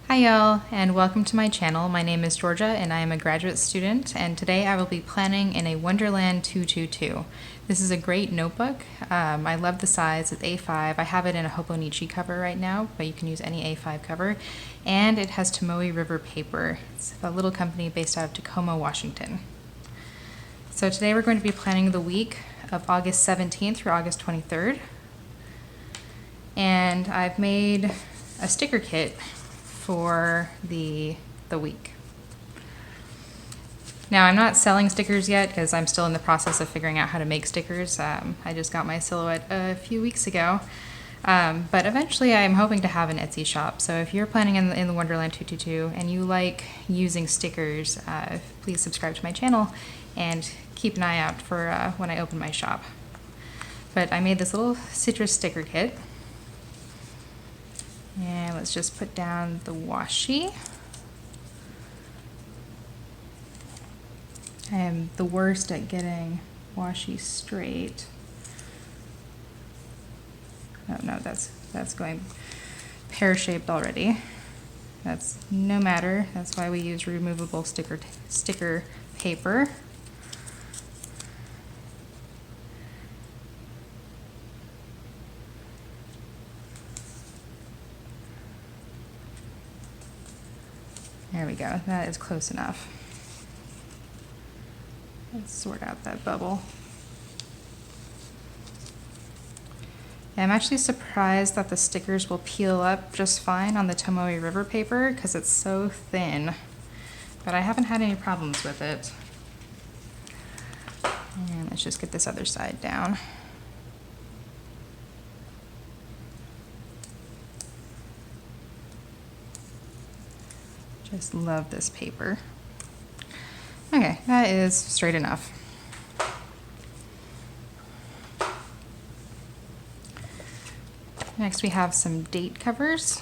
Hi y'all, and welcome to my channel. My name is Georgia and I am a graduate student, and today I will be planning in a Wonderland 222. This is a great notebook. I love the size. It's A5. I have it in a Hobonichi cover right now, but you can use any A5 cover. And it has Tomoe River paper. It's a little company based out of Tacoma, Washington. So today we're going to be planning the week of August 17th through August 23rd. And I've made a sticker kit for the week. Now, I'm not selling stickers yet because I'm still in the process of figuring out how to make stickers. I just got my silhouette a few weeks ago, but eventually I'm hoping to have an Etsy shop. So if you're planning in the Wonderland 222 and you like using stickers, please subscribe to my channel and keep an eye out for when I open my shop. But I made this little citrus sticker kit. And let's just put down the washi. I am the worst at getting washi straight. Oh no, that's going pear-shaped already. That's no matter. That's why we use removable sticker paper. There we go, that is close enough. Let's sort out that bubble. I'm actually surprised that the stickers will peel up just fine on the Tomoe River paper because it's so thin, but I haven't had any problems with it. And let's just get this other side down. Just love this paper. Okay, that is straight enough. Next we have some date covers.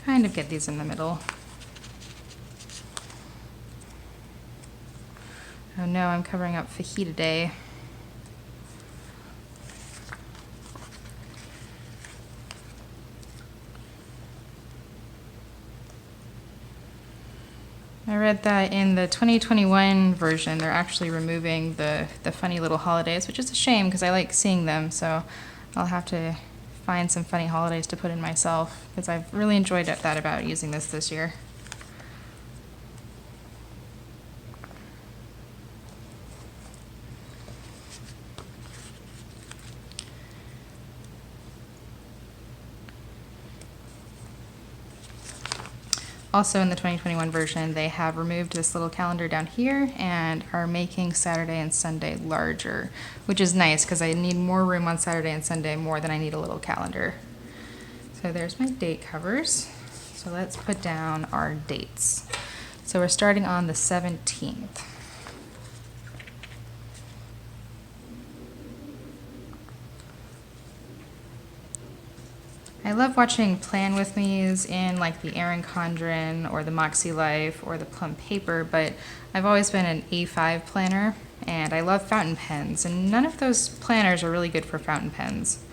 Kind of get these in the middle. Oh no, I'm covering up Fajita Day. I read that in the 2021 version, they're actually removing the funny little holidays, which is a shame because I like seeing them, so I'll have to find some funny holidays to put in myself because I've really enjoyed that about using this year. Also in the 2021 version, they have removed this little calendar down here and are making Saturday and Sunday larger, which is nice because I need more room on Saturday and Sunday more than I need a little calendar. So there's my date covers. So let's put down our dates. So we're starting on the 17th. I love watching plan with me's in like the Erin Condren or the Moxie Life or the Plum Paper, but I've always been an A5 planner and I love fountain pens, and none of those planners are really good for fountain pens.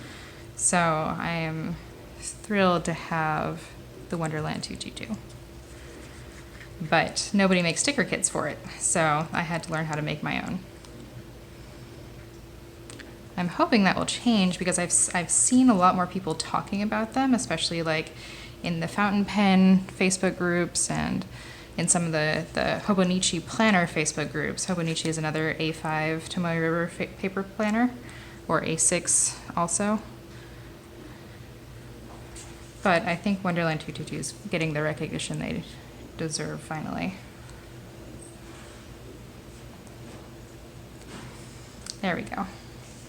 So I am thrilled to have the Wonderland 222. But nobody makes sticker kits for it, so I had to learn how to make my own. I'm hoping that will change because I've seen a lot more people talking about them, especially like in the fountain pen Facebook groups and in some of the Hobonichi planner Facebook groups. Hobonichi is another A5 Tomoe River paper planner, or A6 also. But I think Wonderland 222 is getting the recognition they deserve finally. There we go.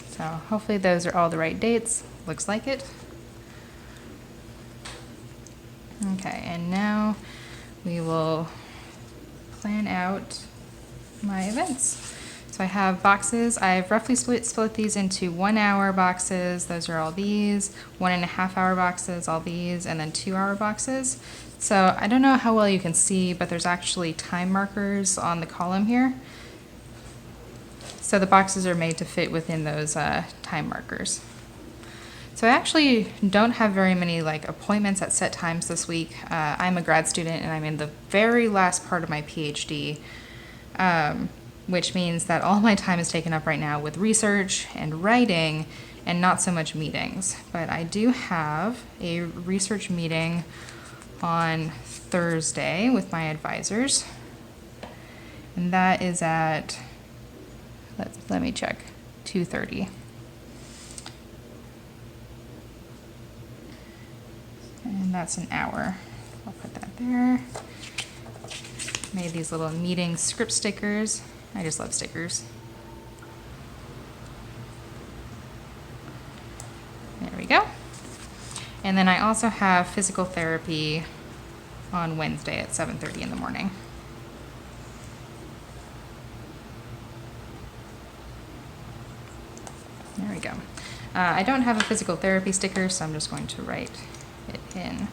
So hopefully those are all the right dates. Looks like it. Okay, and now we will plan out my events. So I have boxes. I've roughly split these into 1 hour boxes. Those are all these. 1.5 hour boxes, all these, and then 2 hour boxes. So I don't know how well you can see, but there's actually time markers on the column here. So the boxes are made to fit within those time markers. So I actually don't have very many like appointments at set times this week. I'm a grad student and I'm in the very last part of my PhD, which means that all my time is taken up right now with research and writing and not so much meetings. But I do have a research meeting on Thursday with my advisors, and that is at, let me check, 2:30. And that's an hour. I'll put that there. Made these little meeting script stickers. I just love stickers. There we go. And then I also have physical therapy on Wednesday at 7:30 in the morning. There we go. I don't have a physical therapy sticker, so I'm just going to write it in.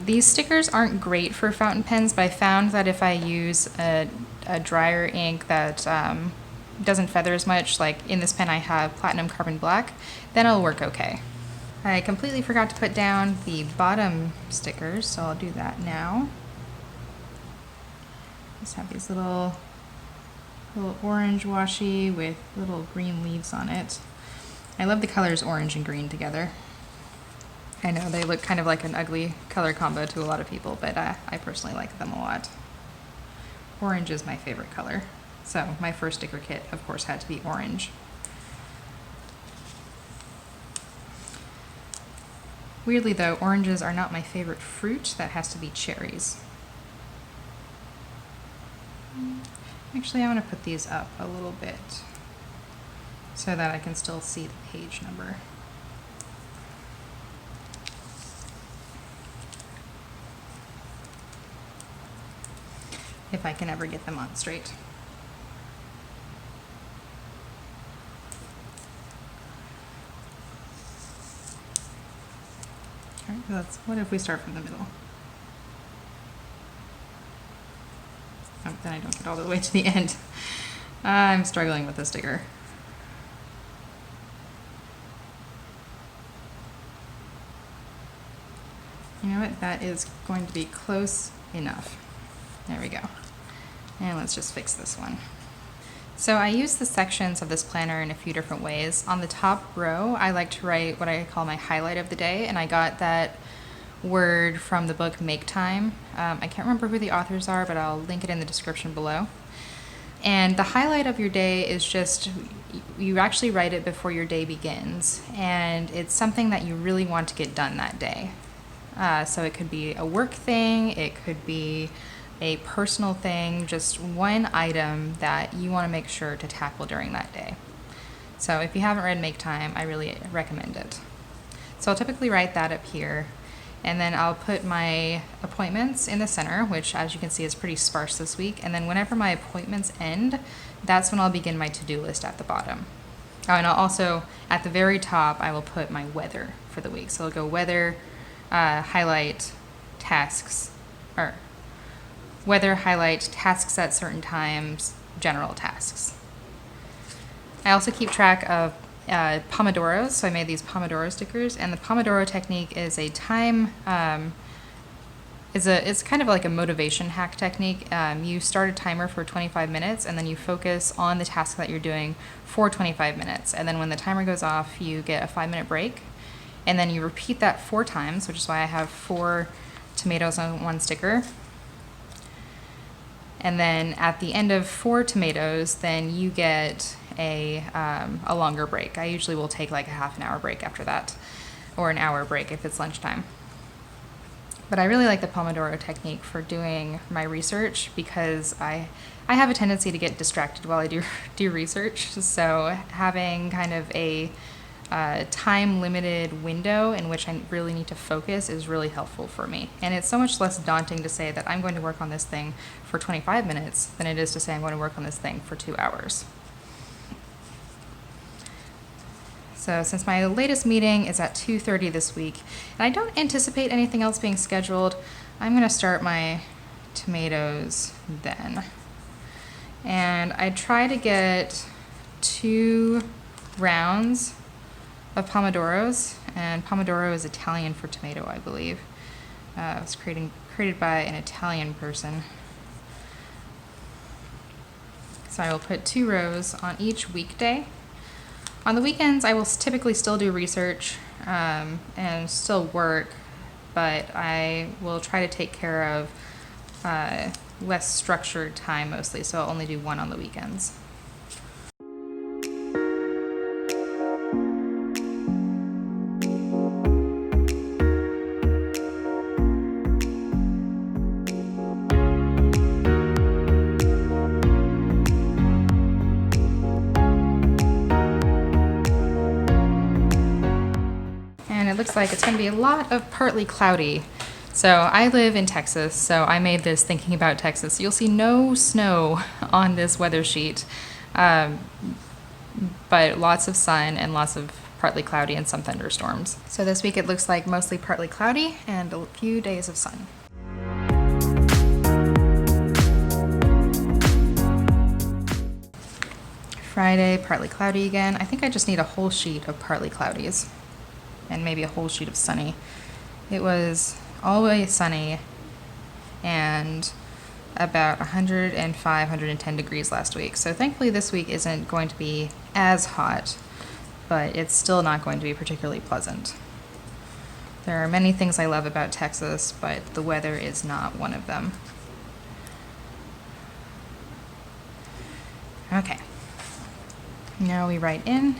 These stickers aren't great for fountain pens, but I found that if I use a drier ink that doesn't feather as much, like in this pen I have platinum carbon black, then it'll work okay. I completely forgot to put down the bottom stickers, so I'll do that now. Just have these little orange washi with little green leaves on it. I love the colors orange and green together. I know they look kind of like an ugly color combo to a lot of people, but I personally like them a lot. Orange is my favorite color. So my first sticker kit, of course, had to be orange. Weirdly though, oranges are not my favorite fruit. That has to be cherries. Actually, I want to put these up a little bit so that I can still see the page number. If I can ever get them on straight. All right, what if we start from the middle? Oh, then I don't get all the way to the end. I'm struggling with the sticker. You know what? That is going to be close enough. There we go. And let's just fix this one. So I use the sections of this planner in a few different ways. On the top row, I like to write what I call my highlight of the day, and I got that word from the book Make Time. I can't remember who the authors are, but I'll link it in the description below. And the highlight of your day is just, you actually write it before your day begins, and it's something that you really want to get done that day. So it could be a work thing, it could be a personal thing, just one item that you want to make sure to tackle during that day. So if you haven't read Make Time, I really recommend it. So I'll typically write that up here, and then I'll put my appointments in the center, which as you can see is pretty sparse this week, and then whenever my appointments end, that's when I'll begin my to-do list at the bottom. Oh, and I'll also, at the very top, I will put my weather for the week. So I'll go weather, highlight, tasks, or weather, highlight, tasks at certain times, general tasks. I also keep track of Pomodoros, so I made these Pomodoro stickers, and the Pomodoro technique is a time, it's kind of like a motivation hack technique. You start a timer for 25 minutes, and then you focus on the task that you're doing for 25 minutes, and then when the timer goes off, you get a 5-minute break, and then you repeat that 4 times, which is why I have 4 tomatoes on one sticker. And then at the end of 4 tomatoes, then you get a longer break. I usually will take like a half an hour break after that, or an hour break if it's lunchtime. But I really like the Pomodoro technique for doing my research because I have a tendency to get distracted while I do research. So having kind of a time-limited window in which I really need to focus is really helpful for me. And it's so much less daunting to say that I'm going to work on this thing for 25 minutes than it is to say I'm going to work on this thing for 2 hours. So since my latest meeting is at 2:30 this week, and I don't anticipate anything else being scheduled, I'm going to start my tomatoes then. And I try to get 2 rounds of Pomodoros, and Pomodoro is Italian for tomato, I believe. It was created by an Italian person. So I will put 2 rows on each weekday. On the weekends, I will typically still do research and still work, but I will try to take care of less structured time mostly, so I'll only do 1 on the weekends. And it looks like it's going to be a lot of partly cloudy. So I live in Texas, so I made this thinking about Texas. You'll see no snow on this weather sheet, but lots of sun and lots of partly cloudy and some thunderstorms. So this week it looks like mostly partly cloudy and a few days of sun. Friday, partly cloudy again. I think I just need a whole sheet of partly cloudies and maybe a whole sheet of sunny. It was always sunny and about 105, 110 degrees last week. So thankfully this week isn't going to be as hot, but it's still not going to be particularly pleasant. There are many things I love about Texas, but the weather is not one of them. Okay, now we write in.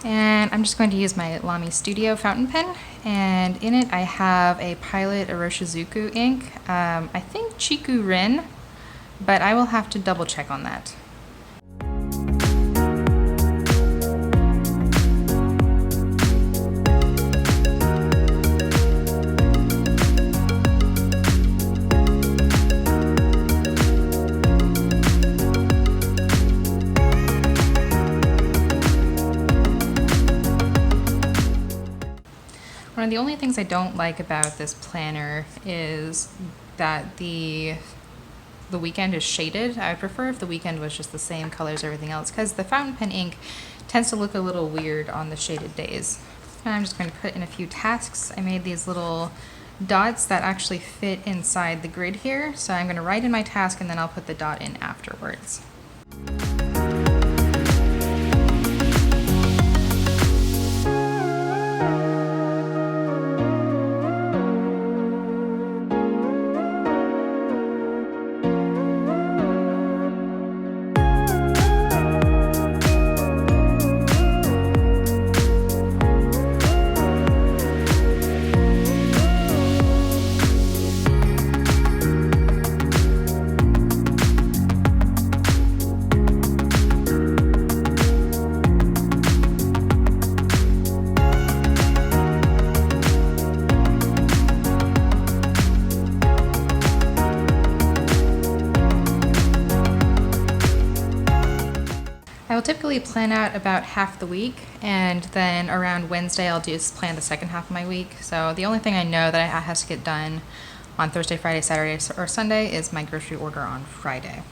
And I'm just going to use my Lamy Studio fountain pen, and in it I have a Pilot Iroshizuku ink. I think Chiku Rin, but I will have to double check on that. One of the only things I don't like about this planner is that the weekend is shaded. I would prefer if the weekend was just the same colors as everything else, because the fountain pen ink tends to look a little weird on the shaded days. And I'm just going to put in a few tasks. I made these little dots that actually fit inside the grid here, so I'm going to write in my task and then I'll put the dot in afterwards. I will typically plan out about half the week, and then around Wednesday I'll just plan the second half of my week. So the only thing I know that I have to get done on Thursday, Friday, Saturday, or Sunday is my grocery order on Friday.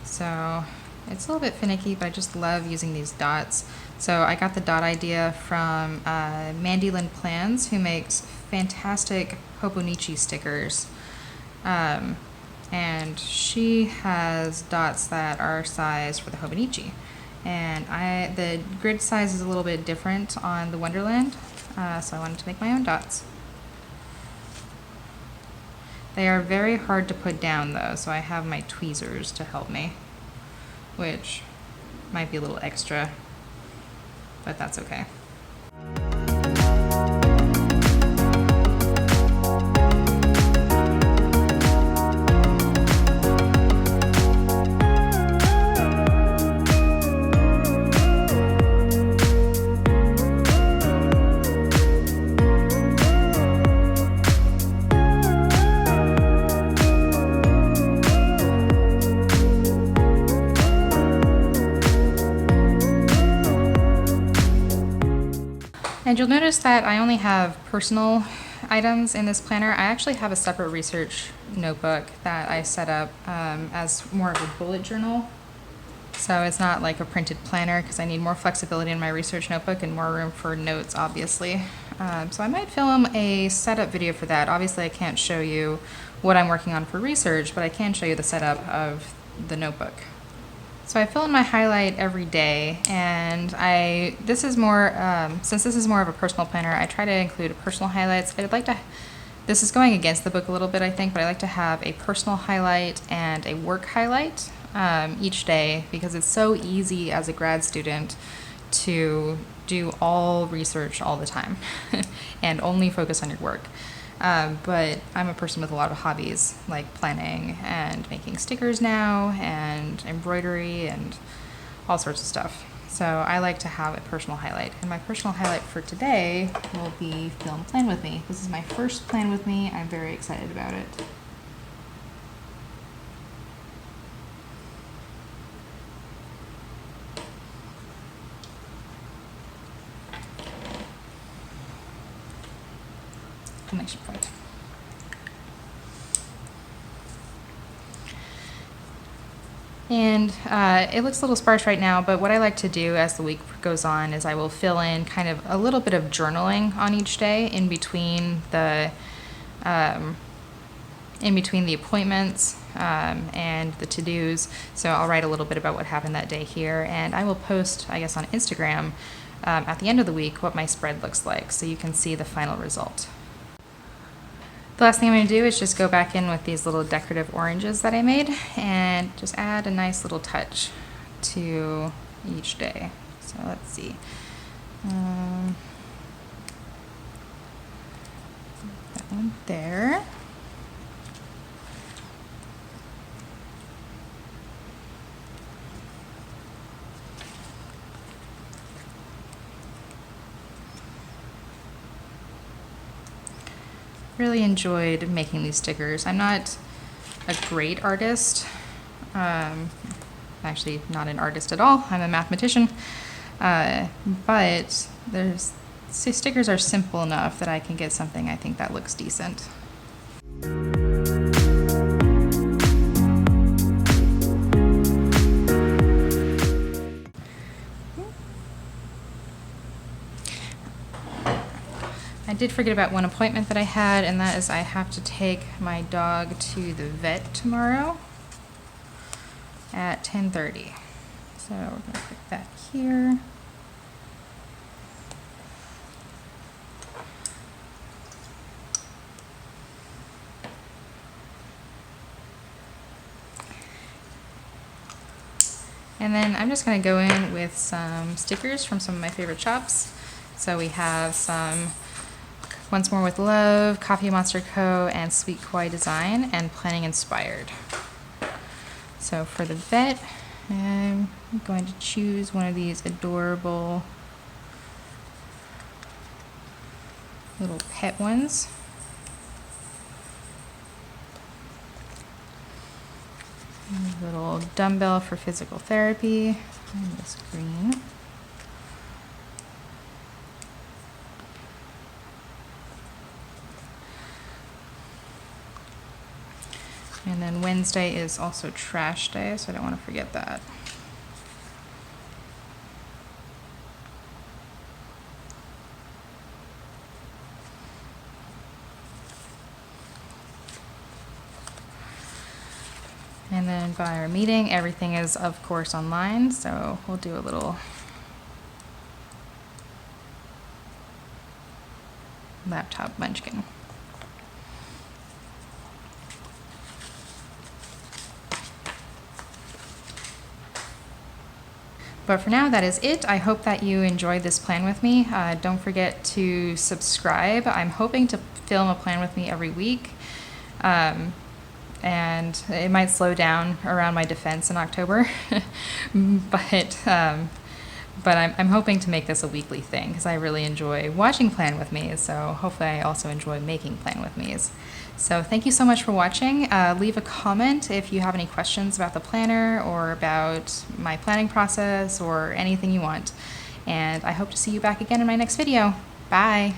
So it's a little bit finicky, but I just love using these dots. So I got the dot idea from Mandy Lynn Plans, who makes fantastic Hobonichi stickers. And she has dots that are sized for the Hobonichi. And the grid size is a little bit different on the Wonderland, so I wanted to make my own dots. They are very hard to put down though, so I have my tweezers to help me, which might be a little extra, but that's okay. And you'll notice that I only have personal items in this planner. I actually have a separate research notebook that I set up as more of a bullet journal. So it's not like a printed planner because I need more flexibility in my research notebook and more room for notes, obviously. So I might film a setup video for that. Obviously I can't show you what I'm working on for research, but I can show you the setup of the notebook. So I fill in my highlight every day, and this is more, since this is more of a personal planner, I try to include personal highlights. This is going against the book a little bit, I think, but I like to have a personal highlight and a work highlight each day, because it's so easy as a grad student to do all research all the time and only focus on your work. But I'm a person with a lot of hobbies, like planning and making stickers now and embroidery and all sorts of stuff. So I like to have a personal highlight. And my personal highlight for today will be film Plan With Me. This is my first Plan With Me. I'm very excited about it. Connection point. And it looks a little sparse right now, but what I like to do as the week goes on is I will fill in kind of a little bit of journaling on each day in between the appointments and the to-dos. So I'll write a little bit about what happened that day here, and I will post, I guess, on Instagram at the end of the week what my spread looks like, so you can see the final result. The last thing I'm going to do is just go back in with these little decorative oranges that I made and just add a nice little touch to each day. So let's see. That one there. Really enjoyed making these stickers. I'm not a great artist. Actually not an artist at all. I'm a mathematician. But stickers are simple enough that I can get something I think that looks decent. I did forget about one appointment that I had, and that is I have to take my dog to the vet tomorrow at 10:30. So we're going to put that here. And then I'm just going to go in with some stickers from some of my favorite shops. So we have some Once More with Love, Coffee Monster Co., and Sweet Kawaii Design, and Planning Inspired. So for the vet, I'm going to choose one of these adorable little pet ones. A little dumbbell for physical therapy, and this green. And then Wednesday is also trash day, so I don't want to forget that. And then by our meeting, everything is of course online, so we'll do a little laptop munchkin. But for now, that is it. I hope that you enjoyed this plan with me. Don't forget to subscribe. I'm hoping to film a plan with me every week. And it might slow down around my defense in October. but I'm hoping to make this a weekly thing because I really enjoy watching Plan With Me. So hopefully I also enjoy making Plan With Me's. So thank you so much for watching. Leave a comment if you have any questions about the planner or about my planning process or anything you want. And I hope to see you back again in my next video. Bye.